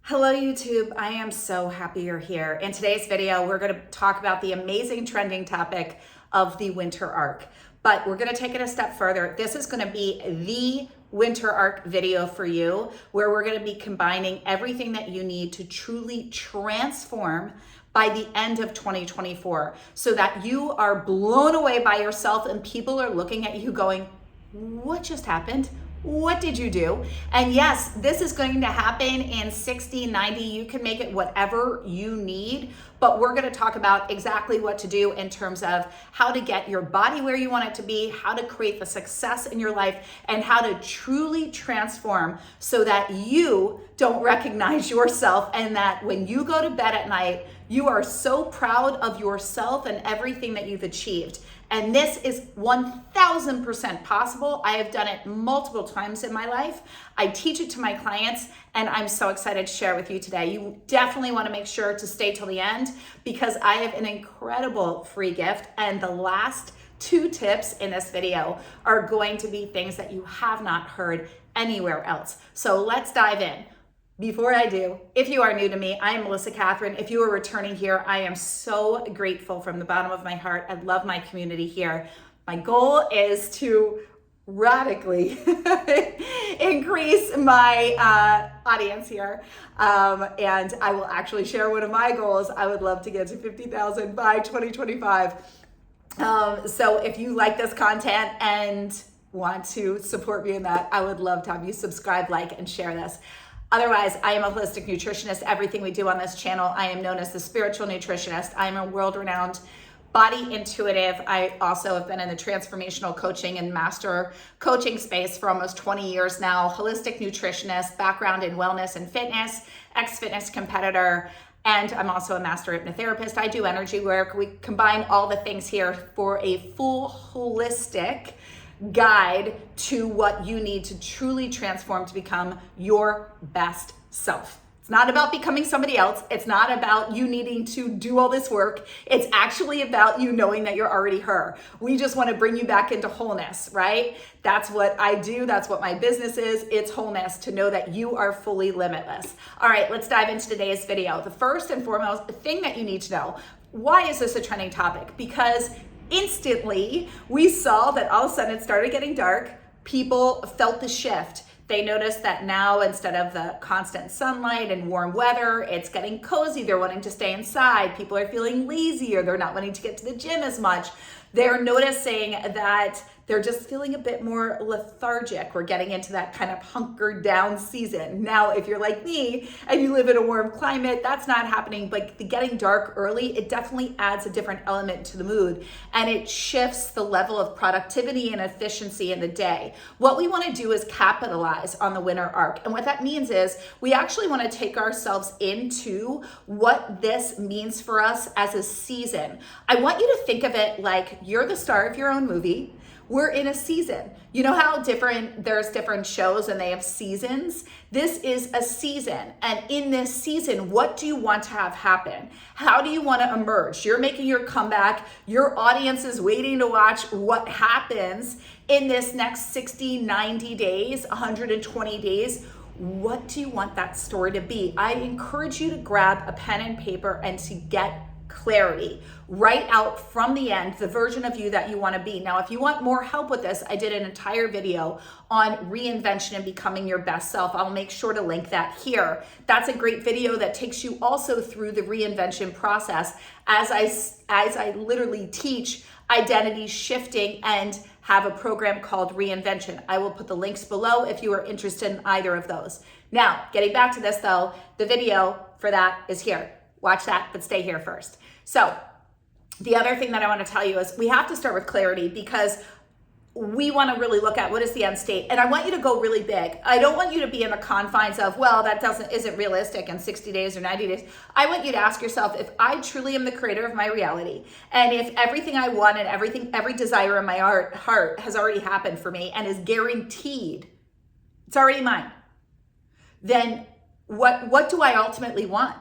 Hello YouTube, I am so happy you're here. In today's video, we're gonna talk about the amazing trending topic of the winter arc, but we're gonna take it a step further. This is gonna be the winter arc video for you, where we're gonna be combining everything that you need to truly transform by the end of 2024, so that you are blown away by yourself and people are looking at you going, what just happened? What did you do? And yes, this is going to happen in 60, 90. You can make it whatever you need, but we're going to talk about exactly what to do in terms of how to get your body where you want it to be, how to create the success in your life, and how to truly transform so that you don't recognize yourself, and that when you go to bed at night, you are so proud of yourself and everything that you've achieved. And this is 1000% possible. I have done it multiple times in my life. I teach it to my clients, and I'm so excited to share with you today. You definitely want to make sure to stay till the end, because I have an incredible free gift, and the last 2 tips in this video are going to be things that you have not heard anywhere else. So let's dive in. Before I do, if you are new to me, I am Kathryn. If you are returning here, I am so grateful from the bottom of my heart. I love my community here. My goal is to radically increase my audience here. And I will actually share one of my goals. I would love to get to 50,000 by 2025. So if you like this content and want to support me in that, I would love to have you subscribe, like, and share this. Otherwise, I am a holistic nutritionist. Everything we do on this channel, I am known as the spiritual nutritionist. I am a world-renowned body intuitive. I also have been in the transformational coaching and master coaching space for almost 20 years now. Holistic nutritionist, background in wellness and fitness, ex-fitness competitor, and I'm also a master hypnotherapist. I do energy work. We combine all the things here for a full holistic guide to what you need to truly transform to become your best self. It's not about becoming somebody else. It's not about you needing to do all this work. It's actually about you knowing that you're already her. We just want to bring you back into wholeness, right? That's what I do. That's what my business is. It's wholeness, to know that you are fully limitless. All right, let's dive into today's video. The first and foremost thing that you need to know, why is this a trending topic? Because instantly, we saw that all of a sudden it started getting dark. People felt the shift. They noticed that now, instead of the constant sunlight and warm weather, it's getting cozy. They're wanting to stay inside. People are feeling lazy, or they're not wanting to get to the gym as much. They're noticing that they're just feeling a bit more lethargic. We're getting into that kind of hunkered down season. Now, if you're like me and you live in a warm climate, that's not happening, but the getting dark early, it definitely adds a different element to the mood, and it shifts the level of productivity and efficiency in the day. What we want to do is capitalize on the winter arc. And what that means is we actually want to take ourselves into what this means for us as a season. I want you to think of it like you're the star of your own movie. We're in a season. You know how there's different shows and they have seasons? This is a season. And in this season, what do you want to have happen? How do you want to emerge? You're making your comeback. Your audience is waiting to watch what happens in this next 60, 90 days, 120 days. What do you want that story to be? I encourage you to grab a pen and paper and to get clarity. Write out from the end the version of you that you want to be. Now, if you want more help with this, I did an entire video on reinvention and becoming your best self. I'll make sure to link that here. That's a great video that takes you also through the reinvention process as I literally teach identity shifting and have a program called Reinvention. I will put the links below if you are interested in either of those. Now, getting back to this though, the video for that is here. Watch that, but stay here first. So the other thing that I want to tell you is we have to start with clarity, because we want to really look at what is the end state. And I want you to go really big. I don't want you to be in the confines of, well, that isn't realistic in 60 days or 90 days. I want you to ask yourself, if I truly am the creator of my reality, and if everything I want and every desire in my heart has already happened for me and is guaranteed, it's already mine, then what do I ultimately want?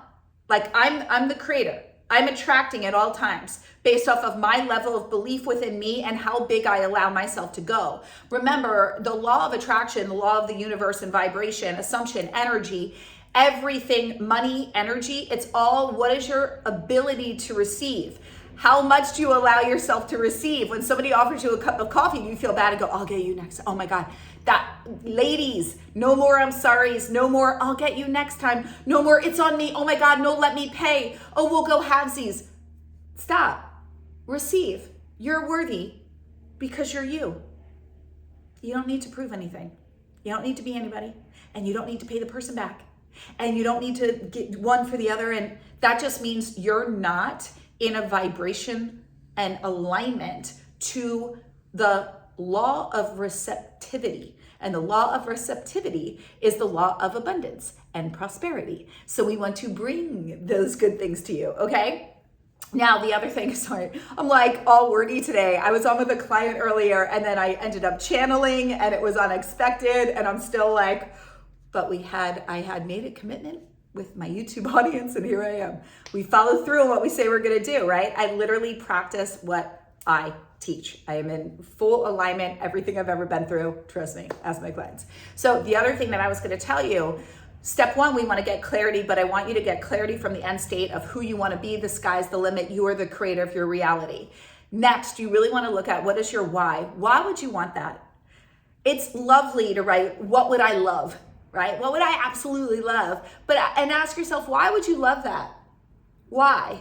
Like, I'm the creator. I'm attracting at all times based off of my level of belief within me and how big I allow myself to go. Remember, the law of attraction, the law of the universe and vibration, assumption, energy, everything, money, energy, it's all what is your ability to receive? How much do you allow yourself to receive? When somebody offers you a cup of coffee, you feel bad and go, I'll get you next. Oh my God. Ladies, no more I'm sorry's, no more I'll get you next time, no more it's on me, oh my God, no, let me pay. Oh, we'll go halvesies. Stop. Receive. You're worthy because you're you. You don't need to prove anything. You don't need to be anybody, and you don't need to pay the person back, and you don't need to get one for the other. And that just means you're not in a vibration and alignment to the law of receptivity. And the law of receptivity is the law of abundance and prosperity. So we want to bring those good things to you, okay? Now, the other thing, sorry, I'm like all wordy today. I was on with a client earlier and then I ended up channeling and it was unexpected. And I'm still like, but I had made a commitment with my YouTube audience and here I am. We follow through on what we say we're gonna do, right? I literally practice what I teach. I am in full alignment, everything I've ever been through, trust me, ask my clients. So the other thing that I was gonna tell you, step one, we want to get clarity, but I want you to get clarity from the end state of who you want to be. The sky's the limit. You are the creator of your reality. Next, you really want to look at what is your why. Why would you want that? It's lovely to write, what would I love, right? What would I absolutely love? And ask yourself, why would you love that? Why?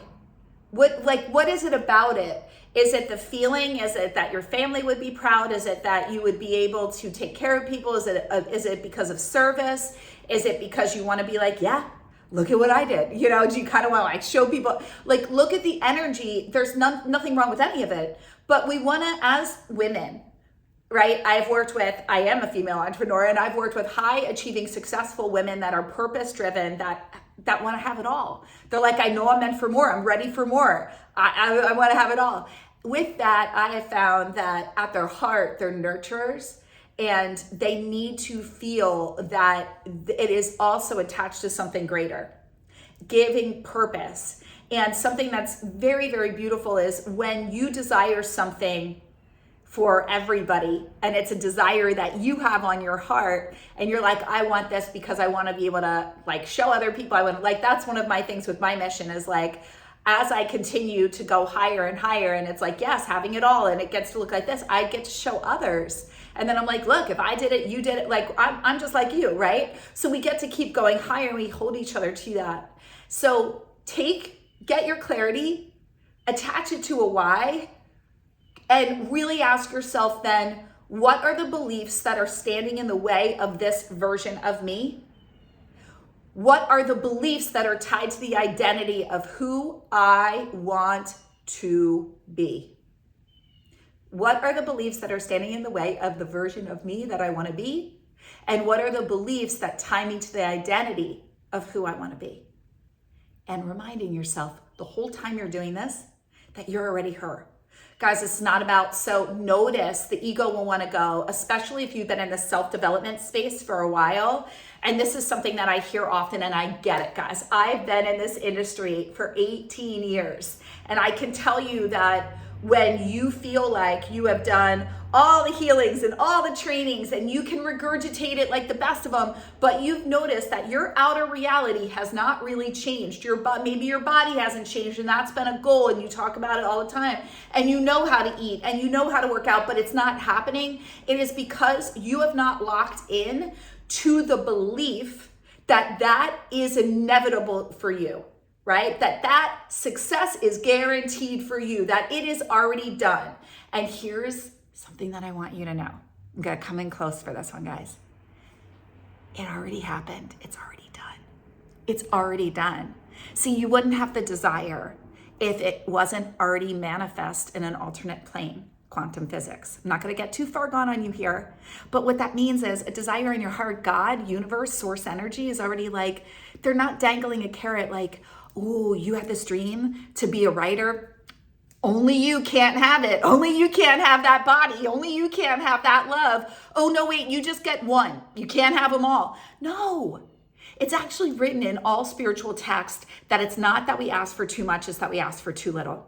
What is it about it? Is it the feeling? Is it that your family would be proud? Is it that you would be able to take care of people? Is it because of service? Is it because you want to be like, yeah, look at what I did? You know, do you kind of want to like show people, like, look at the energy. There's nothing wrong with any of it, but we want to, as women, right? I am a female entrepreneur and I've worked with high achieving, successful women that are purpose driven, that want to have it all. They're like, I know I'm meant for more. I'm ready for more. I want to have it all. With that, I have found that at their heart, they're nurturers and they need to feel that it is also attached to something greater, giving purpose. And something that's very, very beautiful is when you desire something for everybody and it's a desire that you have on your heart and you're like, I want this because I want to be able to like show other people. That's one of my things with my mission is like, as I continue to go higher and higher and it's like, yes, having it all and it gets to look like this, I get to show others. And then I'm like, look, if I did it, you did it. Like, I'm just like you, right? So we get to keep going higher and we hold each other to that. So get your clarity, attach it to a why, and really ask yourself then, what are the beliefs that are standing in the way of this version of me? What are the beliefs that are tied to the identity of who I want to be? What are the beliefs that are standing in the way of the version of me that I want to be? And what are the beliefs that tie me to the identity of who I want to be? And reminding yourself the whole time you're doing this, that you're already her. Guys, it's not about, so notice the ego will want to go, especially if you've been in the self-development space for a while. And this is something that I hear often and I get it, guys. I've been in this industry for 18 years. And I can tell you that when you feel like you have done all the healings and all the trainings and you can regurgitate it like the best of them, but you've noticed that your outer reality has not really changed. Maybe your body hasn't changed and that's been a goal and you talk about it all the time and you know how to eat and you know how to work out, but it's not happening. It is because you have not locked in to the belief that that is inevitable for you. Right? That success is guaranteed for you, that it is already done. And here's something that I want you to know. I'm gonna come in close for this one, guys. It already happened. It's already done. It's already done. See, you wouldn't have the desire if it wasn't already manifest in an alternate plane, quantum physics. I'm not gonna get too far gone on you here, but what that means is a desire in your heart, God, universe, source energy is already like, they're not dangling a carrot like, oh, you have this dream to be a writer. Only you can't have it. Only you can't have that body. Only you can't have that love. Oh, no, wait, you just get one. You can't have them all. No, it's actually written in all spiritual text that it's not that we ask for too much, it's that we ask for too little.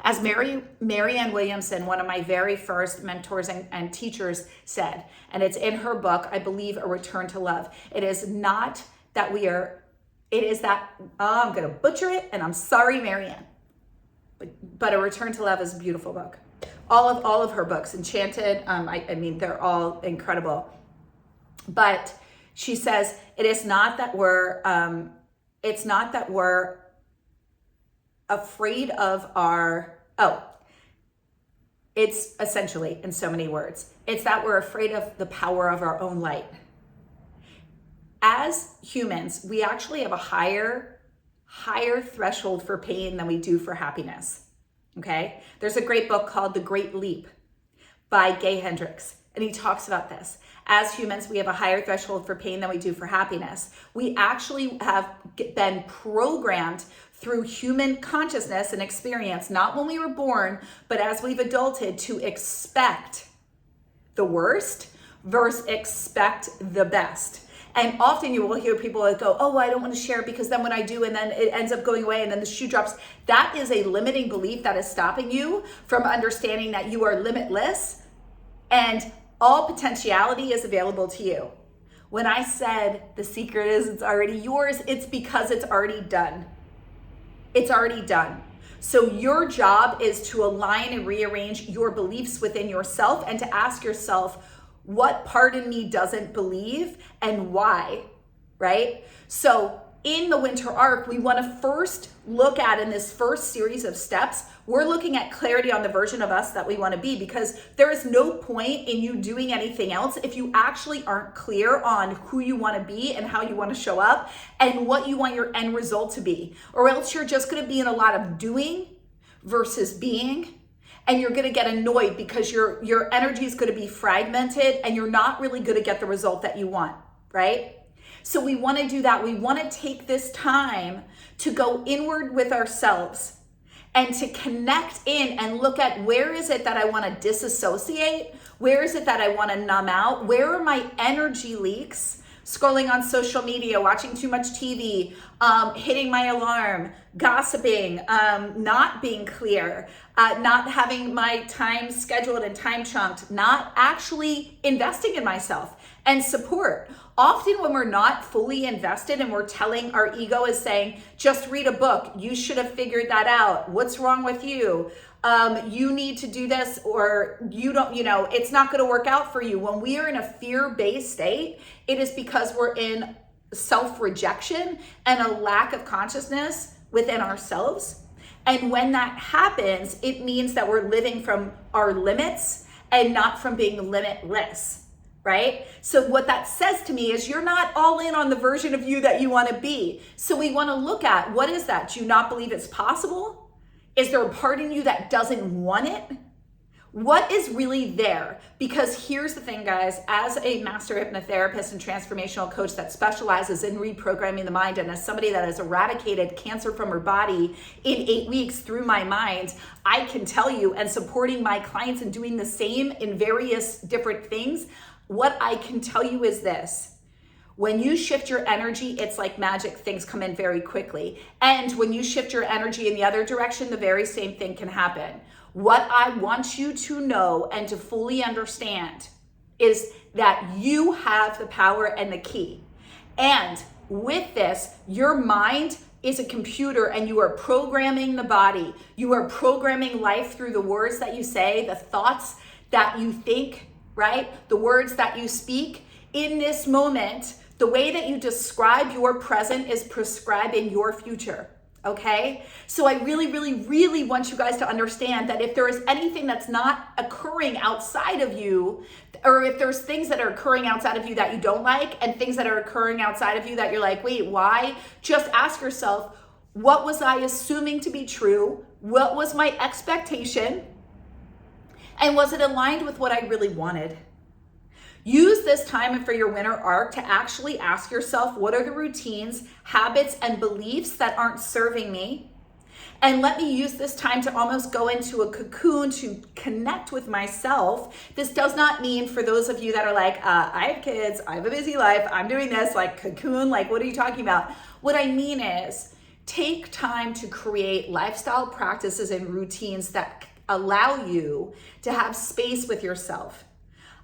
As Marianne Williamson, one of my very first mentors and teachers said, and it's in her book, I believe, A Return to Love, it is not that I'm going to butcher it, and I'm sorry, Marianne. But A Return to Love is a beautiful book. All of her books, Enchanted, I mean, they're all incredible. But she says, it's not that we're afraid of it's essentially, in so many words, it's that we're afraid of the power of our own light. As humans, we actually have a higher threshold for pain than we do for happiness, okay? There's a great book called The Great Leap by Gay Hendricks, and he talks about this. As humans, we have a higher threshold for pain than we do for happiness. We actually have been programmed through human consciousness and experience, not when we were born, but as we've adulted, to expect the worst versus expect the best. And often you will hear people that go, oh, I don't want to share because then when I do, and then it ends up going away and then the shoe drops. That is a limiting belief that is stopping you from understanding that you are limitless and all potentiality is available to you. When I said the secret is it's already yours, it's because it's already done. It's already done. So your job is to align and rearrange your beliefs within yourself and to ask yourself, what part of me doesn't believe and why, right? So in the winter arc, we want to first look at, in this first series of steps, we're looking at clarity on the version of us that we want to be, because there is no point in you doing anything else if you actually aren't clear on who you want to be and how you want to show up and what you want your end result to be. Or else you're just going to be in a lot of doing versus being. And you're going to get annoyed because your energy is going to be fragmented and you're not really going to get the result that you want, right? So we want to do that. We want to take this time to go inward with ourselves and to connect in and look at, where is it that I want to disassociate? Where is it that I want to numb out? Where are my energy leaks? Scrolling on social media, watching too much TV, hitting my alarm, gossiping, not being clear, not having my time scheduled and time chunked, not actually investing in myself and support. Often when we're not fully invested and we're telling, our ego is saying, just read a book, you should have figured that out, what's wrong with you? You need to do this, or you don't, it's not going to work out for you. When we are in a fear-based state, it is because we're in self-rejection and a lack of consciousness within ourselves. And when that happens, it means that we're living from our limits and not from being limitless, right? So what that says to me is you're not all in on the version of you that you want to be. So we want to look at, what is that? Do you not believe it's possible? Is there a part in you that doesn't want it? What is really there? Because here's the thing, guys, as a master hypnotherapist and transformational coach that specializes in reprogramming the mind, and as somebody that has eradicated cancer from her body in 8 weeks through my mind, I can tell you, and supporting my clients and doing the same in various different things, what I can tell you is this. When you shift your energy, it's like magic. Things come in very quickly. And when you shift your energy in the other direction, the very same thing can happen. What I want you to know and to fully understand is that you have the power and the key. And with this, your mind is a computer and you are programming the body. You are programming life through the words that you say, the thoughts that you think, right? The words that you speak. In this moment, the way that you describe your present is prescribing your future, okay? So I really, really, really want you guys to understand that if there is anything that's not occurring outside of you, or if there's things that are occurring outside of you that you don't like, and things that are occurring outside of you that you're like, wait, why? Just ask yourself, what was I assuming to be true? What was my expectation? And was it aligned with what I really wanted? Use this time for your winter arc to actually ask yourself, what are the routines, habits, and beliefs that aren't serving me? And let me use this time to almost go into a cocoon to connect with myself. This does not mean, for those of you that are like, I have kids, I have a busy life, I'm doing this, like cocoon, like what are you talking about? What I mean is, take time to create lifestyle practices and routines that allow you to have space with yourself.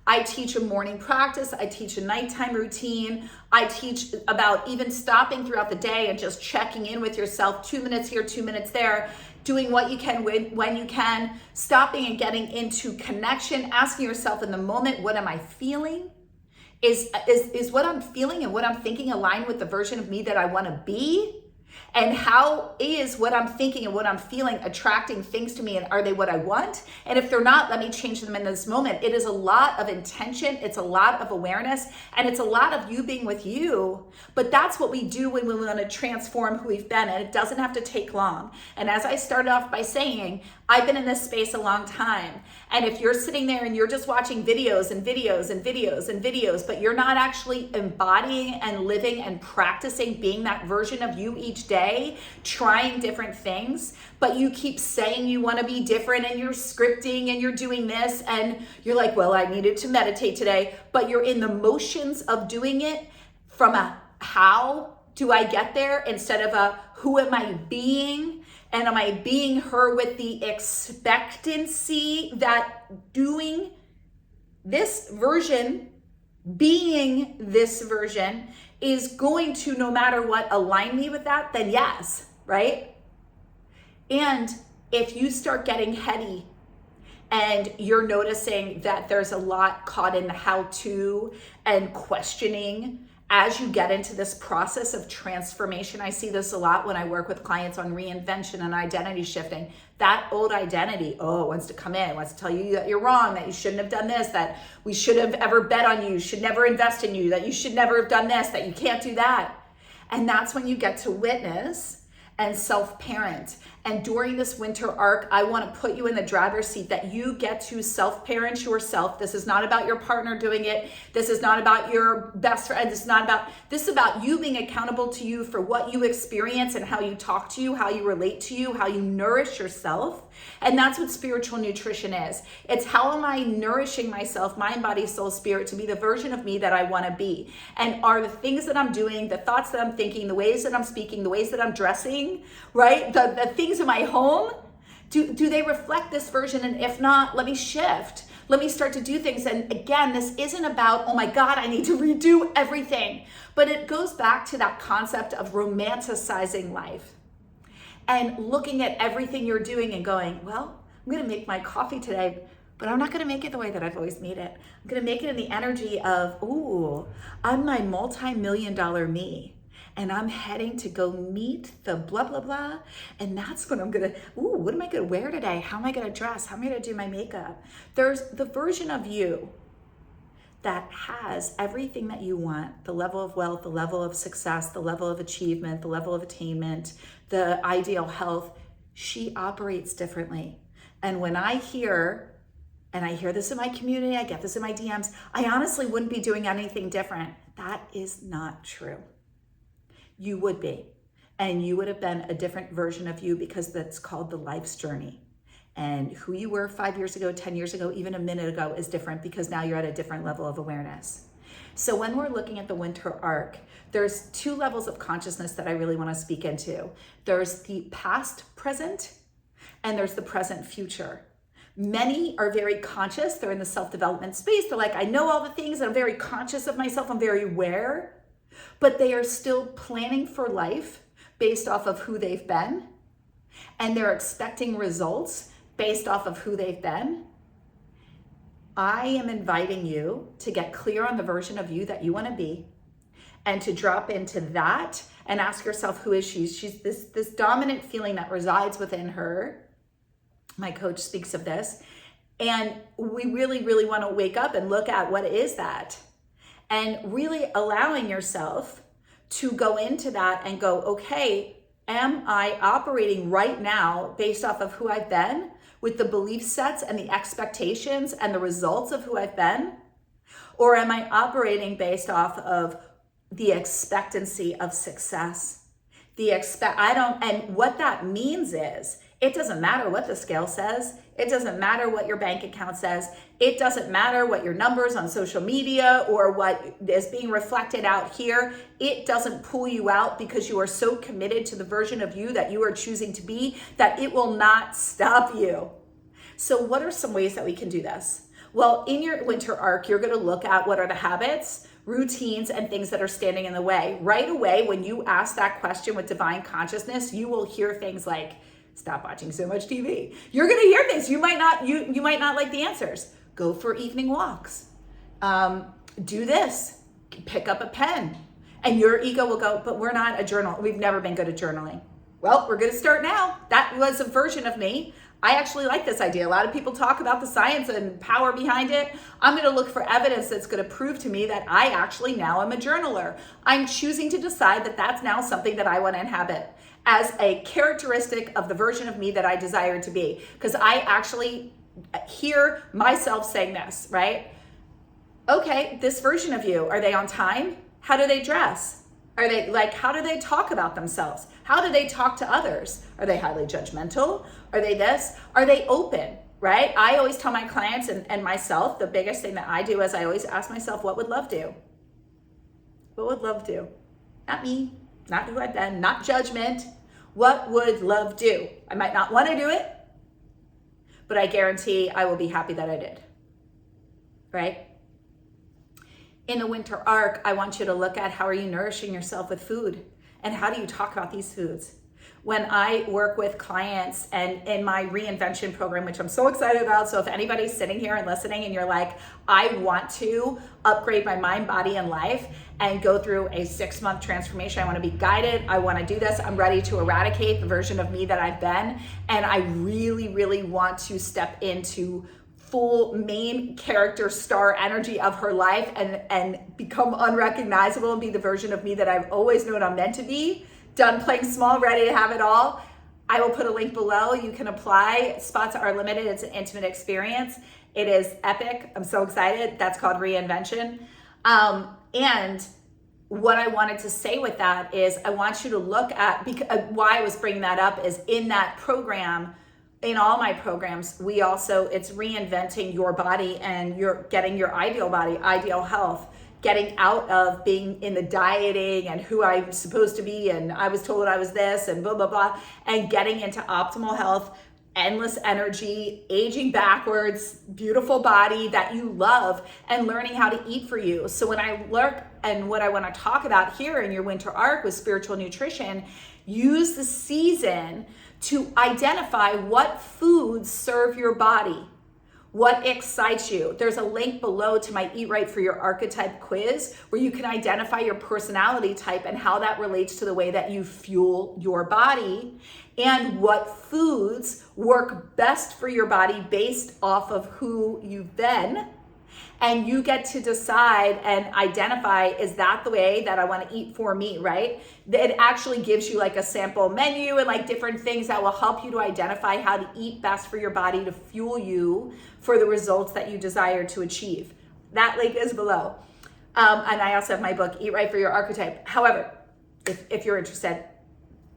I teach a morning practice. I teach a nighttime routine. I teach about even stopping throughout the day and just checking in with yourself, 2 minutes here, 2 minutes there, doing what you can when you can, stopping and getting into connection, asking yourself in the moment, what am I feeling? Is what I'm feeling and what I'm thinking aligned with the version of me that I want to be? And how is what I'm thinking and what I'm feeling attracting things to me, and are they what I want? And if they're not, let me change them in this moment. It is a lot of intention, it's a lot of awareness, and it's a lot of you being with you. But that's what we do when we want to transform who we've been, and it doesn't have to take long. And as I started off by saying, I've been in this space a long time. And if you're sitting there and you're just watching videos and videos and videos and videos, but you're not actually embodying and living and practicing being that version of you each day, trying different things, but you keep saying you want to be different and you're scripting and you're doing this and you're like, well, I needed to meditate today, but you're in the motions of doing it from a how do I get there instead of a who am I being? And am I being her with the expectancy that doing this version, being this version is going to, no matter what, align me with that? Then yes, right? And if you start getting heady and you're noticing that there's a lot caught in the how-to and questioning as you get into this process of transformation, I see this a lot when I work with clients on reinvention and identity shifting. That old identity, wants to come in, wants to tell you that you're wrong, that you shouldn't have done this, that we should have ever bet on you, should never invest in you, that you should never have done this, that you can't do that. And that's when you get to witness and self-parent. And during this winter arc, I want to put you in the driver's seat that you get to self-parent yourself. This is not about your partner doing it. This is not about your best friend. This is about you being accountable to you for what you experience and how you talk to you, how you relate to you, how you nourish yourself. And that's what spiritual nutrition is. It's how am I nourishing myself, mind, body, soul, spirit, to be the version of me that I want to be? And are the things that I'm doing, the thoughts that I'm thinking, the ways that I'm speaking, the ways that I'm dressing, right? The things in my home, do they reflect this version? And if not, let me shift. Let me start to do things. And again, this isn't about, oh my God, I need to redo everything. But it goes back to that concept of romanticizing life and looking at everything you're doing and going, well, I'm going to make my coffee today, but I'm not going to make it the way that I've always made it. I'm going to make it in the energy of, I'm my multi-million-dollar me. And I'm heading to go meet the blah, blah, blah. And that's what I'm gonna, what am I gonna wear today? How am I gonna dress? How am I gonna do my makeup? There's the version of you that has everything that you want, the level of wealth, the level of success, the level of achievement, the level of attainment, the ideal health. She operates differently. And when I hear, and I hear this in my community, I get this in my DMs, I honestly wouldn't be doing anything different. That is not true. You would be, and you would have been a different version of you because that's called the life's journey. And who you were 5 years ago, 10 years ago, even a minute ago is different because now you're at a different level of awareness. So when we're looking at the winter arc, there's two levels of consciousness that I really want to speak into. There's the past, present, and there's the present, future. Many are very conscious. They're in the self-development space. They're like, I know all the things. I'm very conscious of myself. I'm very aware. But they are still planning for life based off of who they've been, and they're expecting results based off of who they've been. I am inviting you to get clear on the version of you that you want to be and to drop into that and ask yourself, who is she? She's this dominant feeling that resides within her. My coach speaks of this. And we really, really want to wake up and look at what is that? And really allowing yourself to go into that and go, okay, am I operating right now based off of who I've been with the belief sets and the expectations and the results of who I've been? Or am I operating based off of the expectancy of success? And what that means is, it doesn't matter what the scale says. It doesn't matter what your bank account says. It doesn't matter what your numbers on social media or what is being reflected out here. It doesn't pull you out because you are so committed to the version of you that you are choosing to be that it will not stop you. So what are some ways that we can do this? Well, in your winter arc, you're going to look at what are the habits, routines, and things that are standing in the way. Right away, when you ask that question with divine consciousness, you will hear things like, stop watching so much TV. You're going to hear things. You might not like the answers. Go for evening walks. Do this. Pick up a pen. And your ego will go, but we're not a journal. We've never been good at journaling. Well, we're going to start now. That was a version of me. I actually like this idea. A lot of people talk about the science and power behind it. I'm going to look for evidence that's going to prove to me that I actually now am a journaler. I'm choosing to decide that that's now something that I want to inhabit as a characteristic of the version of me that I desire to be. Because I actually hear myself saying this, right? Okay, this version of you, are they on time? How do they dress? Are they how do they talk about themselves? How do they talk to others? Are they highly judgmental? Are they this? Are they open, right? I always tell my clients and myself, the biggest thing that I do is I always ask myself, what would love do? What would love do? Not me, not who I've been, not judgment. What would love do? I might not want to do it, but I guarantee I will be happy that I did, right? In the winter arc, I want you to look at how are you nourishing yourself with food and how do you talk about these foods? When I work with clients and in my reinvention program, which I'm so excited about. So if anybody's sitting here and listening and you're like, I want to upgrade my mind, body, and life and go through a 6-month transformation. I want to be guided. I want to do this. I'm ready to eradicate the version of me that I've been. And I really, really want to step into full main character star energy of her life and become unrecognizable and be the version of me that I've always known I'm meant to be. Done playing small, ready to have it all. I will put a link below. You can apply. Spots are limited. It's an intimate experience. It is epic. I'm so excited. That's called reinvention. And what I wanted to say with that is I want you to look at, why I was bringing that up is in that program, in all my programs, it's reinventing your body and you're getting your ideal body, ideal health, getting out of being in the dieting and who I'm supposed to be and I was told I was this and blah, blah, blah, and getting into optimal health, endless energy, aging backwards, beautiful body that you love, and learning how to eat for you. So when I look and what I want to talk about here in your winter arc with spiritual nutrition, use the season to identify what foods serve your body, what excites you. There's a link below to my Eat Right for Your Archetype quiz where you can identify your personality type and how that relates to the way that you fuel your body and what foods work best for your body based off of who you've been. And you get to decide and identify, is that the way that I want to eat for me, right? It actually gives you like a sample menu and like different things that will help you to identify how to eat best for your body to fuel you for the results that you desire to achieve. That link is below. And I also have my book, Eat Right for Your Archetype. However, if you're interested,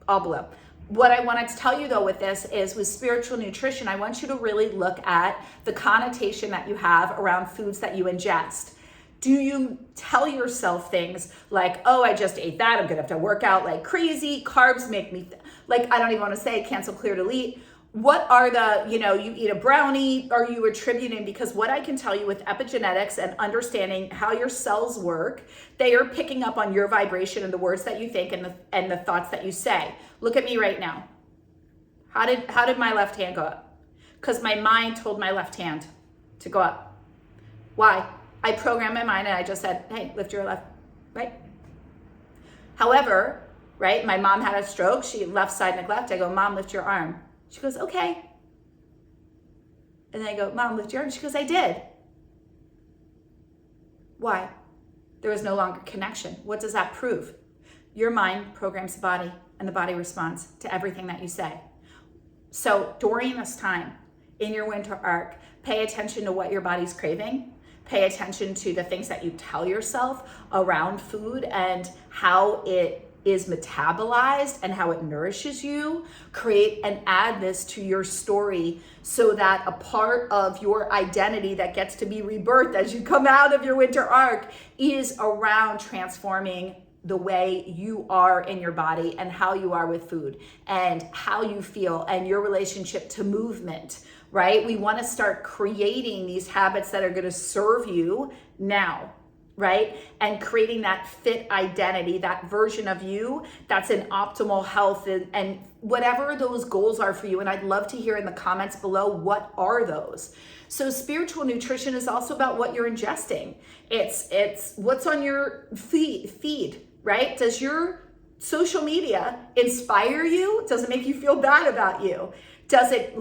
all below. What I wanted to tell you though with this is with spiritual nutrition, I want you to really look at the connotation that you have around foods that you ingest. Do you tell yourself things like, oh, I just ate that, I'm gonna have to work out like crazy, carbs make me, I don't even wanna say cancel, clear, delete. What are you eat a brownie, are you attributing? Because what I can tell you with epigenetics and understanding how your cells work, they are picking up on your vibration and the words that you think and the thoughts that you say. Look at me right now. How did my left hand go up? Because my mind told my left hand to go up. Why? I programmed my mind and I just said, hey, lift your left, right? However, right, my mom had a stroke, she left side neglect. I go, Mom, lift your arm. She goes, okay. And then I go, Mom, lift your arm. She goes, I did. Why? There was no longer connection. What does that prove? Your mind programs the body and the body responds to everything that you say. So during this time in your winter arc, pay attention to what your body's craving. Pay attention to the things that you tell yourself around food and how it is metabolized and how it nourishes you. Create and add this to your story so that a part of your identity that gets to be rebirthed as you come out of your winter arc is around transforming the way you are in your body and how you are with food and how you feel and your relationship to movement, right? We want to start creating these habits that are going to serve you now, right? And creating that fit identity, that version of you that's in optimal health and whatever those goals are for you. And I'd love to hear in the comments below, what are those? So spiritual nutrition is also about what you're ingesting. It's what's on your feed, right? Does your social media inspire you? Does it make you feel bad about you? Does it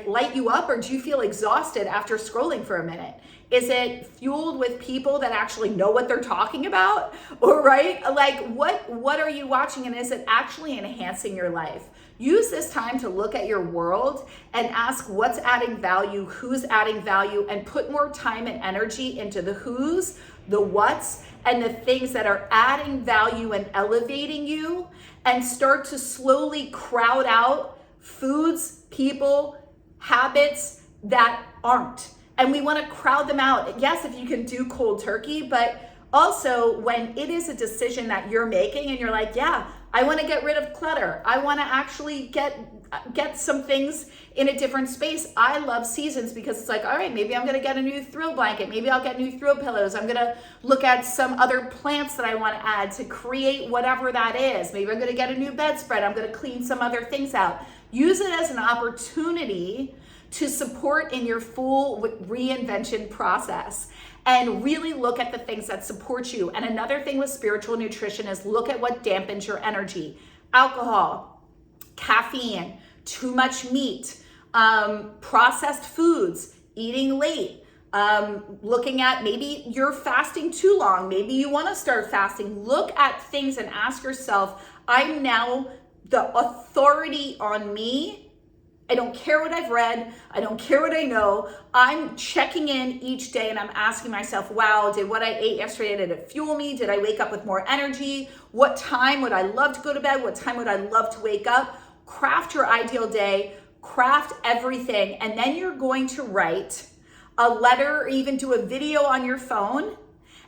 light you up, or do you feel exhausted after scrolling for a minute? Is it fueled with people that actually know what they're talking about? Or right? Like what are you watching, and is it actually enhancing your life? Use this time to look at your world and ask what's adding value, who's adding value, and put more time and energy into the who's, the what's, and the things that are adding value and elevating you, and start to slowly crowd out foods, people, habits that aren't. And we want to crowd them out. Yes, if you can do cold turkey, but also when it is a decision that you're making and you're like, yeah, I want to get rid of clutter. I want to actually get some things in a different space. I love seasons because it's like, all right, maybe I'm going to get a new throw blanket. Maybe I'll get new throw pillows. I'm going to look at some other plants that I want to add to create whatever that is. Maybe I'm going to get a new bedspread. I'm going to clean some other things out. Use it as an opportunity to support in your full reinvention process, and really look at the things that support you. And another thing with spiritual nutrition is look at what dampens your energy. Alcohol, caffeine, too much meat, processed foods, eating late, looking at maybe you're fasting too long. Maybe you want to start fasting. Look at things and ask yourself, I'm now the authority on me. I don't care what I've read. I don't care what I know. I'm checking in each day and I'm asking myself, wow, did what I ate yesterday, did it fuel me? Did I wake up with more energy? What time would I love to go to bed? What time would I love to wake up? Craft your ideal day, craft everything. And then you're going to write a letter or even do a video on your phone.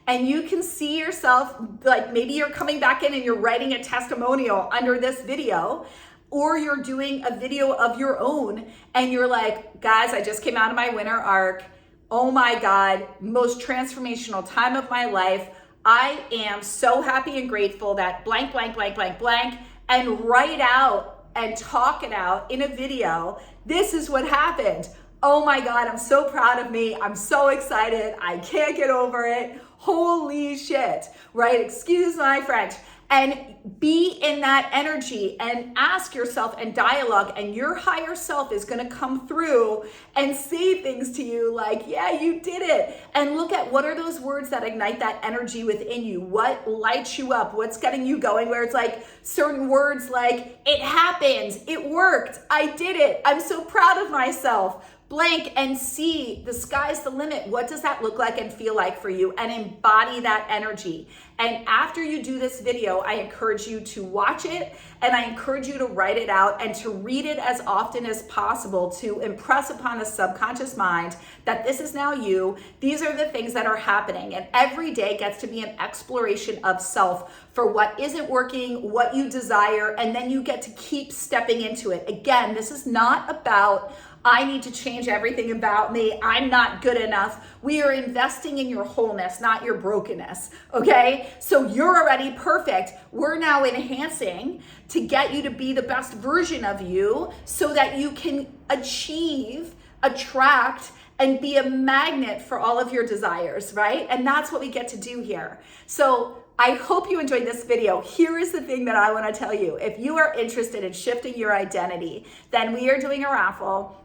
And you can see yourself, like maybe you're coming back in and you're writing a testimonial under this video, or you're doing a video of your own and you're like, guys, I just came out of my winter arc. Oh my God, most transformational time of my life. I am so happy and grateful that blank, blank, blank, blank, blank, and write out and talk it out in a video. This is what happened. Oh my God, I'm so proud of me. I'm so excited. I can't get over it. Holy shit, right? Excuse my French. And be in that energy and ask yourself and dialogue, and your higher self is going to come through and say things to you like, yeah, you did it. And look at what are those words that ignite that energy within you? What lights you up? What's getting you going? Where it's like certain words like, it happened, it worked, I did it, I'm so proud of myself. Blank, and see the sky's the limit. What does that look like and feel like for you? And embody that energy. And after you do this video, I encourage you to watch it, and I encourage you to write it out and to read it as often as possible to impress upon the subconscious mind that this is now you. These are the things that are happening. And every day gets to be an exploration of self for what isn't working, what you desire, and then you get to keep stepping into it. Again, this is not about I need to change everything about me. I'm not good enough. We are investing in your wholeness, not your brokenness, okay? So you're already perfect. We're now enhancing to get you to be the best version of you so that you can achieve, attract, and be a magnet for all of your desires, right? And that's what we get to do here. So I hope you enjoyed this video. Here is the thing that I want to tell you. If you are interested in shifting your identity, then we are doing a raffle.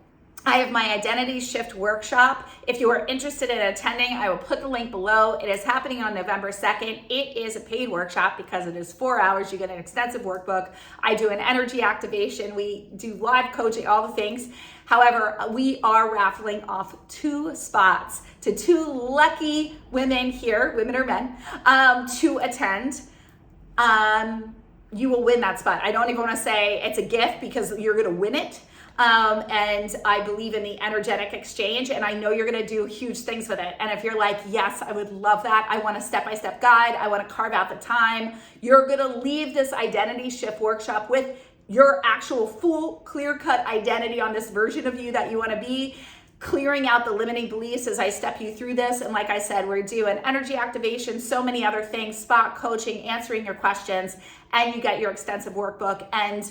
I have my Identity Shift Workshop. If you are interested in attending, I will put the link below. It is happening on November 2nd. It is a paid workshop because it is 4 hours. You get an extensive workbook. I do an energy activation. We do live coaching, all the things. However, we are raffling off 2 spots to 2 lucky women here, women or men, to attend. You will win that spot. I don't even want to say it's a gift because you're going to win it. And I believe in the energetic exchange, and I know you're gonna do huge things with it. And if you're like, yes, I would love that. I want a step-by-step guide. I wanna carve out the time. You're gonna leave this identity shift workshop with your actual full clear-cut identity on this version of you that you wanna be, clearing out the limiting beliefs as I step you through this. And like I said, we're doing energy activation, so many other things, spot coaching, answering your questions, and you get your extensive workbook. And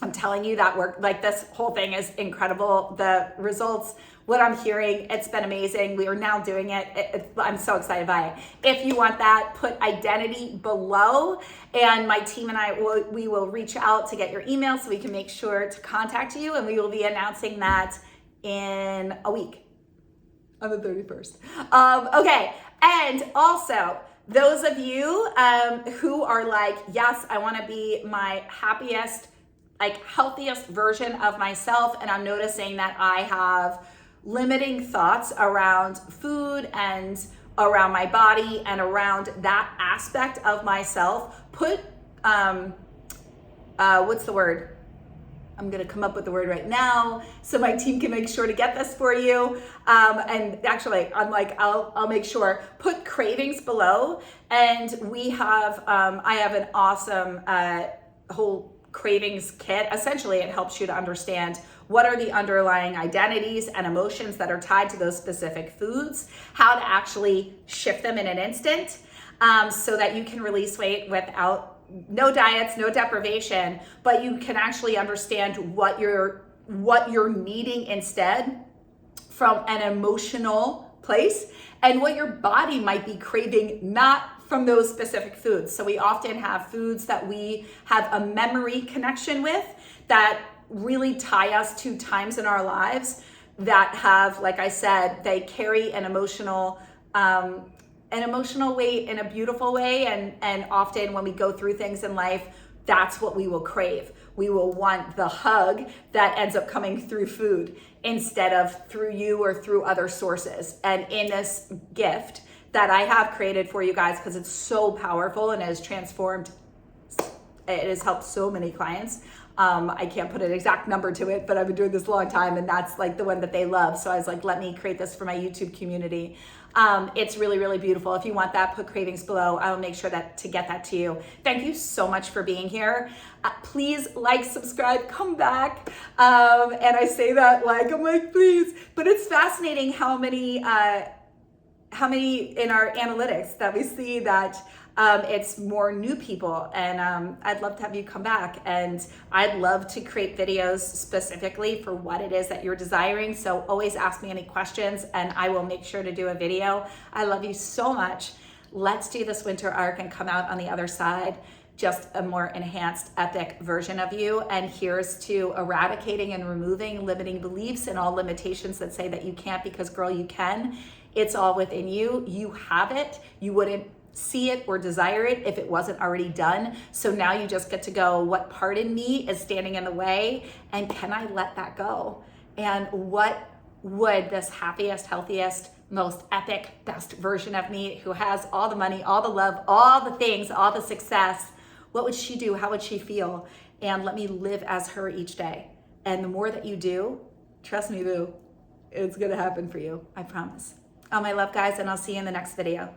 I'm telling you that work, like this whole thing is incredible. The results, what I'm hearing, it's been amazing. We are now doing it. I'm so excited by it. If you want that, put identity below, and my team and I we will reach out to get your email so we can make sure to contact you, and we will be announcing that in a week on the 31st. Okay, and also those of you who are like, yes, I want to be my happiest, like healthiest version of myself, and I'm noticing that I have limiting thoughts around food and around my body and around that aspect of myself, put what's the word? I'm gonna come up with the word right now so my team can make sure to get this for you. And actually, I'll make sure, put cravings below. And we have, I have an awesome whole cravings kit. Essentially, it helps you to understand what are the underlying identities and emotions that are tied to those specific foods, how to actually shift them in an instant, so that you can release weight without no diets, no deprivation, but you can actually understand what you're needing instead from an emotional place, and what your body might be craving, not from those specific foods. So we often have foods that we have a memory connection with that really tie us to times in our lives that have, like I said, they carry an emotional weight in a beautiful way. And often when we go through things in life, that's what we will crave. We will want the hug that ends up coming through food instead of through you or through other sources. And in this gift that I have created for you guys, because it's so powerful and it has transformed, it has helped so many clients. I can't put an exact number to it, but I've been doing this a long time, and that's like the one that they love. So I was like, let me create this for my YouTube community. It's really, really beautiful. If you want that, put cravings below. I will make sure to get that to you. Thank you so much for being here. Please like, subscribe, come back. And I say that like, I'm like, please. But it's fascinating how many in our analytics that we see that it's more new people, and I'd love to have you come back, and I'd love to create videos specifically for what it is that you're desiring. So always ask me any questions and I will make sure to do a video. I love you so much. Let's do this winter arc and come out on the other side just a more enhanced, epic version of you. And here's to eradicating and removing limiting beliefs and all limitations that say that you can't, because girl, you can. It's all within you. You have it. You wouldn't see it or desire it if it wasn't already done. So now you just get to go, what part in me is standing in the way, and can I let that go? And what would this happiest, healthiest, most epic, best version of me, who has all the money, all the love, all the things, all the success, what would she do? How would she feel? And let me live as her each day. And the more that you do, trust me, boo, it's gonna happen for you, I promise. All my love, guys, and I'll see you in the next video.